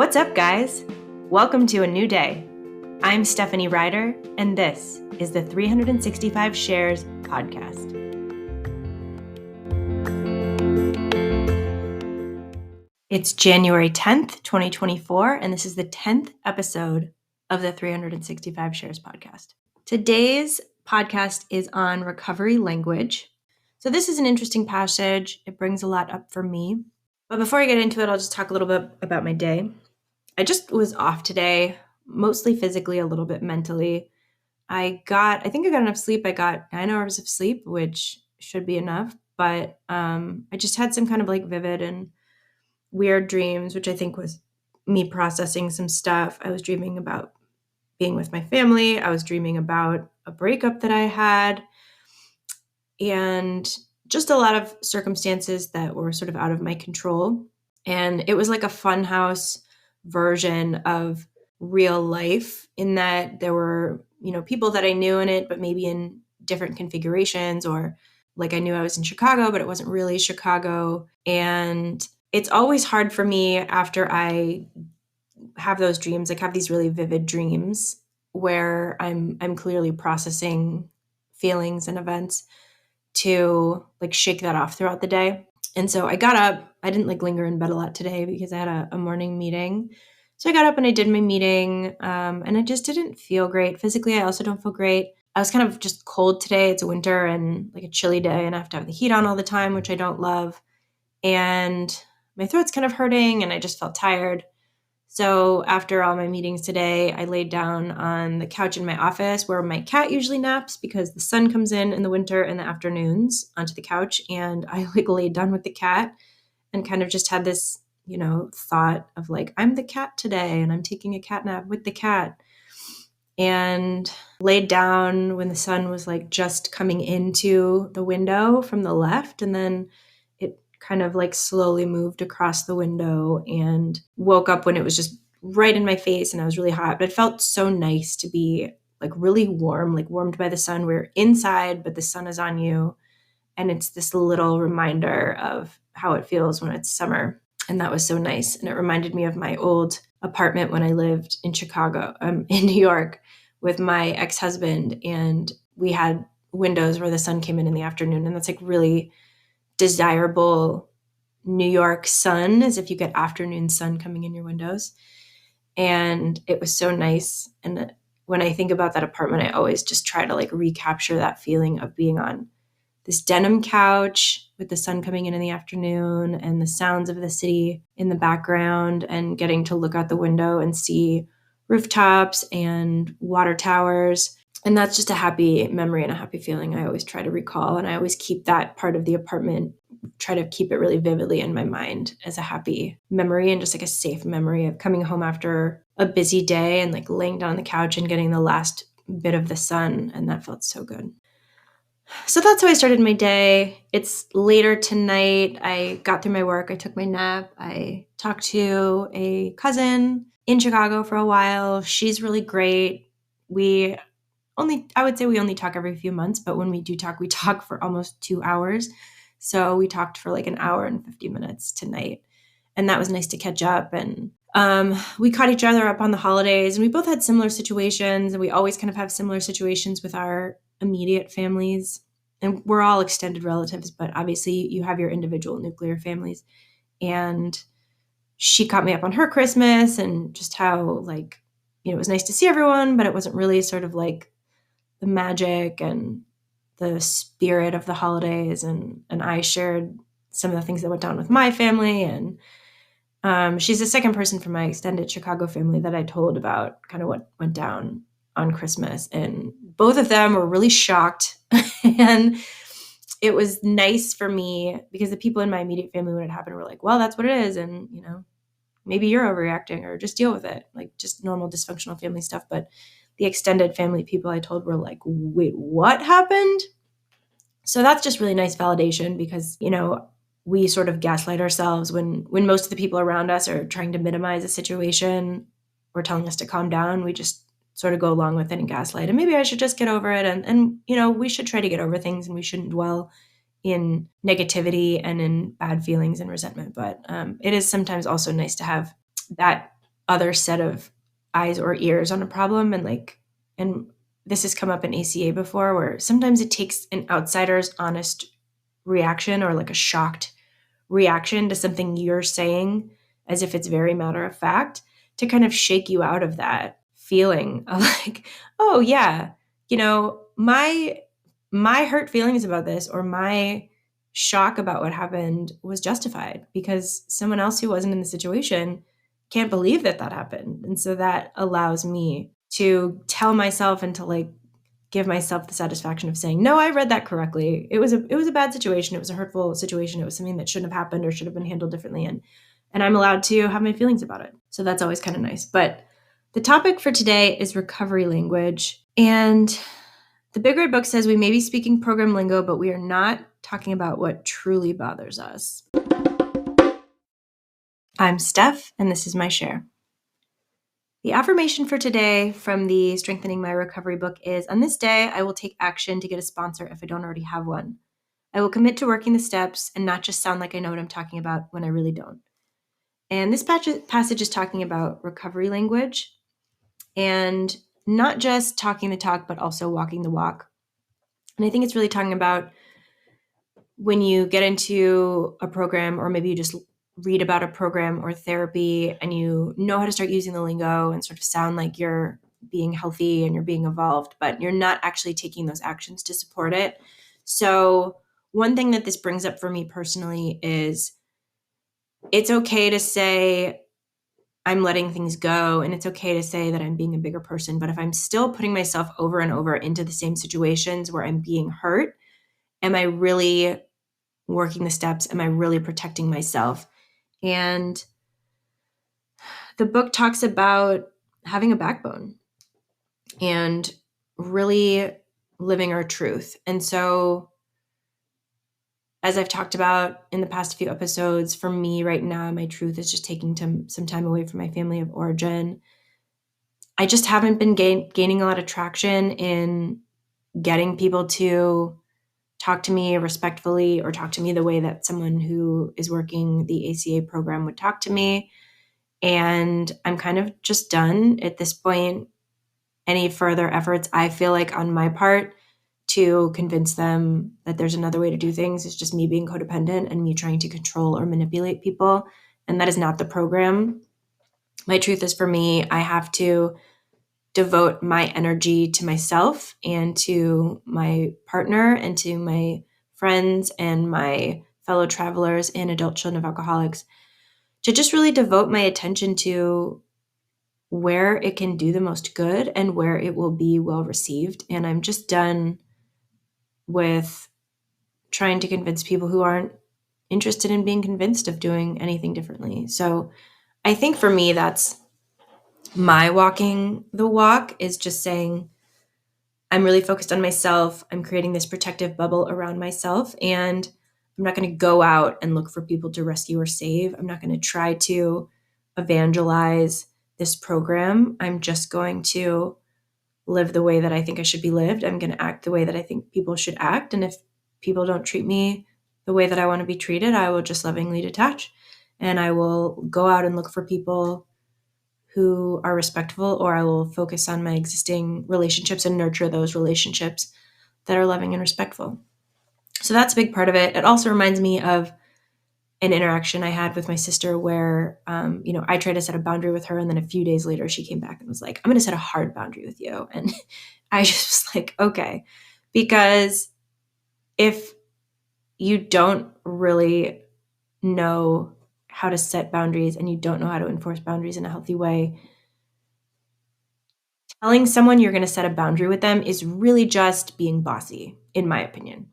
What's up, guys? Welcome to a new day. I'm Stephanie Ryder, and this is the 365 Shares podcast. It's January 10th, 2024, and this is the 10th episode of the 365 Shares podcast. Today's podcast is on recovery language. So this is an interesting passage. It brings a lot up for me. But before I get into it, I'll just talk a little bit about my day. I just was off today, mostly physically, a little bit mentally. I think I got enough sleep. I got 9 hours of sleep, which should be enough. But I just had some kind of like vivid and weird dreams, which I think was me processing some stuff. I was dreaming about being with my family. I was dreaming about a breakup that I had. And just a lot of circumstances that were sort of out of my control. And it was like a funhouse version of real life in that there were, people that I knew in it, but maybe in different configurations, or like I knew I was in Chicago, but it wasn't really Chicago. And it's always hard for me after I have those dreams, like have these really vivid dreams where I'm clearly processing feelings and events, to like shake that off throughout the day. And so I got up. I didn't like linger in bed a lot today because I had a morning meeting. So I got up and I did my meeting, and I just didn't feel great. Physically, I also don't feel great. I was kind of just cold today. It's a winter and like a chilly day, and I have to have the heat on all the time, which I don't love. And my throat's kind of hurting and I just felt tired. So after all my meetings today, I laid down on the couch in my office where my cat usually naps because the sun comes in the winter in the afternoons onto the couch. And I like laid down with the cat and kind of just had this, thought of like, I'm the cat today and I'm taking a cat nap with the cat. And laid down when the sun was like just coming into the window from the left. And then kind of like slowly moved across the window and woke up when it was just right in my face and I was really hot. But it felt so nice to be like really warm, like warmed by the sun. We're inside, but the sun is on you. And it's this little reminder of how it feels when it's summer. And that was so nice. And it reminded me of my old apartment when I lived in Chicago, in New York with my ex-husband. And we had windows where the sun came in the afternoon. And that's like really desirable New York sun, as if you get afternoon sun coming in your windows. And it was so nice. And when I think about that apartment, I always just try to like recapture that feeling of being on this denim couch with the sun coming in the afternoon and the sounds of the city in the background, and getting to look out the window and see rooftops and water towers. And that's just a happy memory and a happy feeling I always try to recall. And I always keep that part of the apartment, try to keep it really vividly in my mind as a happy memory and just like a safe memory of coming home after a busy day and like laying down on the couch and getting the last bit of the sun. And that felt so good. So that's how I started my day. It's later tonight. I got through my work. I took my nap. I talked to a cousin in Chicago for a while. She's really great. I would say we only talk every few months, but when we do talk, we talk for almost 2 hours. So we talked for like an hour and 50 minutes tonight. And that was nice to catch up. And we caught each other up on the holidays, and we both had similar situations. And we always kind of have similar situations with our immediate families. And we're all extended relatives, but obviously you have your individual nuclear families. And she caught me up on her Christmas and just how like, it was nice to see everyone, but it wasn't really sort of like the magic and the spirit of the holidays. And I shared some of the things that went down with my family. And she's the second person from my extended Chicago family that I told about kind of what went down on Christmas. And both of them were really shocked. And it was nice for me because the people in my immediate family when it happened were like, well, that's what it is. And, maybe you're overreacting or just deal with it, like just normal dysfunctional family stuff. But the extended family people I told were like, wait, what happened? So that's just really nice validation because, we sort of gaslight ourselves when most of the people around us are trying to minimize a situation or telling us to calm down. We just sort of go along with it and gaslight. And maybe I should just get over it. And we should try to get over things and we shouldn't dwell in negativity and in bad feelings and resentment. But it is sometimes also nice to have that other set of eyes or ears on a problem. And this has come up in ACA before, where sometimes it takes an outsider's honest reaction or like a shocked reaction to something you're saying as if it's very matter of fact to kind of shake you out of that feeling of like, oh yeah, my hurt feelings about this or my shock about what happened was justified because someone else who wasn't in the situation can't believe that that happened. And so that allows me to tell myself and to like give myself the satisfaction of saying, no, I read that correctly. It was a bad situation. It was a hurtful situation. It was something that shouldn't have happened or should have been handled differently. And I'm allowed to have my feelings about it. So that's always kind of nice. But the topic for today is recovery language. And the Big Red Book says we may be speaking program lingo, but we are not talking about what truly bothers us. I'm Steph, and this is my share. The affirmation for today from the Strengthening My Recovery book is, on this day, I will take action to get a sponsor if I don't already have one. I will commit to working the steps and not just sound like I know what I'm talking about when I really don't. And this passage is talking about recovery language and not just talking the talk, but also walking the walk. And I think it's really talking about when you get into a program, or maybe you just read about a program or therapy and you know how to start using the lingo and sort of sound like you're being healthy and you're being evolved, but you're not actually taking those actions to support it. So one thing that this brings up for me personally is it's okay to say I'm letting things go, and it's okay to say that I'm being a bigger person. But if I'm still putting myself over and over into the same situations where I'm being hurt, am I really working the steps? Am I really protecting myself? And the book talks about having a backbone and really living our truth. And so, as I've talked about in the past few episodes, for me right now, my truth is just taking some time away from my family of origin. I just haven't been gaining a lot of traction in getting people to talk to me respectfully or talk to me the way that someone who is working the ACA program would talk to me. And I'm kind of just done at this point. Any further efforts, I feel like on my part, to convince them that there's another way to do things is just me being codependent and me trying to control or manipulate people. And that is not the program. My truth is, for me, I have to devote my energy to myself and to my partner and to my friends and my fellow travelers and adult children of alcoholics, to just really devote my attention to where it can do the most good and where it will be well received. And I'm just done with trying to convince people who aren't interested in being convinced of doing anything differently. So I think for me, that's my walking the walk, is just saying, I'm really focused on myself. I'm creating this protective bubble around myself, and I'm not going to go out and look for people to rescue or save. I'm not going to try to evangelize this program. I'm just going to live the way that I think I should be lived. I'm going to act the way that I think people should act. And if people don't treat me the way that I want to be treated, I will just lovingly detach. And I will go out and look for people who are respectful, or I will focus on my existing relationships and nurture those relationships that are loving and respectful. So that's a big part of it. It also reminds me of an interaction I had with my sister where, I tried to set a boundary with her. And then a few days later, she came back and was like, I'm going to set a hard boundary with you. And I just was like, okay, because if you don't really know how to set boundaries and you don't know how to enforce boundaries in a healthy way, telling someone you're going to set a boundary with them is really just being bossy, in my opinion.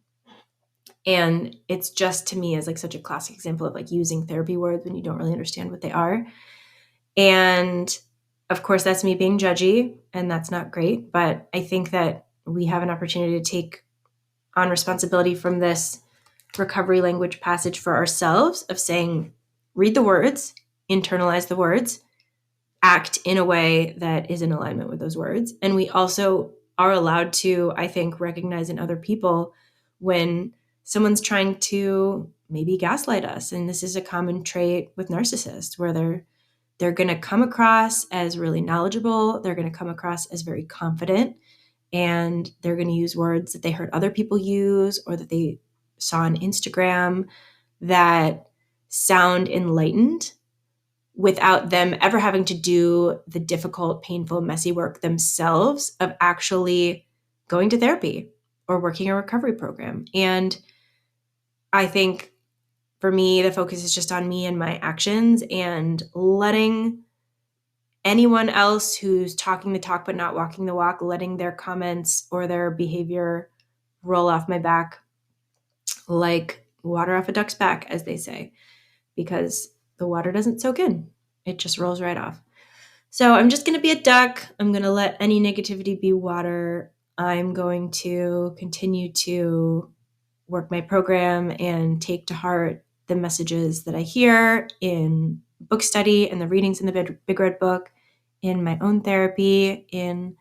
And it's just, to me, as like such a classic example of like using therapy words when you don't really understand what they are. And of course, that's me being judgy, and that's not great. But I think that we have an opportunity to take on responsibility from this recovery language passage for ourselves of saying, read the words, internalize the words, act in a way that is in alignment with those words. And we also are allowed to, I think, recognize in other people when someone's trying to maybe gaslight us. And this is a common trait with narcissists, where they're they're going to come across as really knowledgeable. They're going to come across as very confident, and they're going to use words that they heard other people use or that they saw on Instagram that sound enlightened without them ever having to do the difficult, painful, messy work themselves of actually going to therapy or working a recovery program. And I think for me, the focus is just on me and my actions, and letting anyone else who's talking the talk but not walking the walk, letting their comments or their behavior roll off my back like water off a duck's back, as they say, because the water doesn't soak in. It just rolls right off. So I'm just going to be a duck. I'm going to let any negativity be water. I'm going to continue to work my program and take to heart the messages that I hear in book study and the readings in the Big Red Book, in my own therapy, in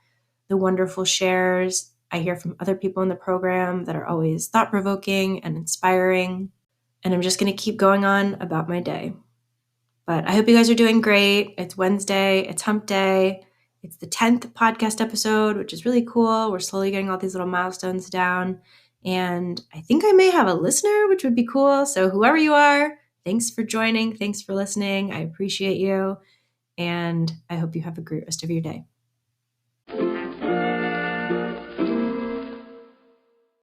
the wonderful shares I hear from other people in the program that are always thought-provoking and inspiring. And I'm just going to keep going on about my day. But I hope you guys are doing great. It's Wednesday. It's hump day. It's the 10th podcast episode, which is really cool. We're slowly getting all these little milestones down. And I think I may have a listener, which would be cool. So whoever you are, thanks for joining. Thanks for listening. I appreciate you. And I hope you have a great rest of your day.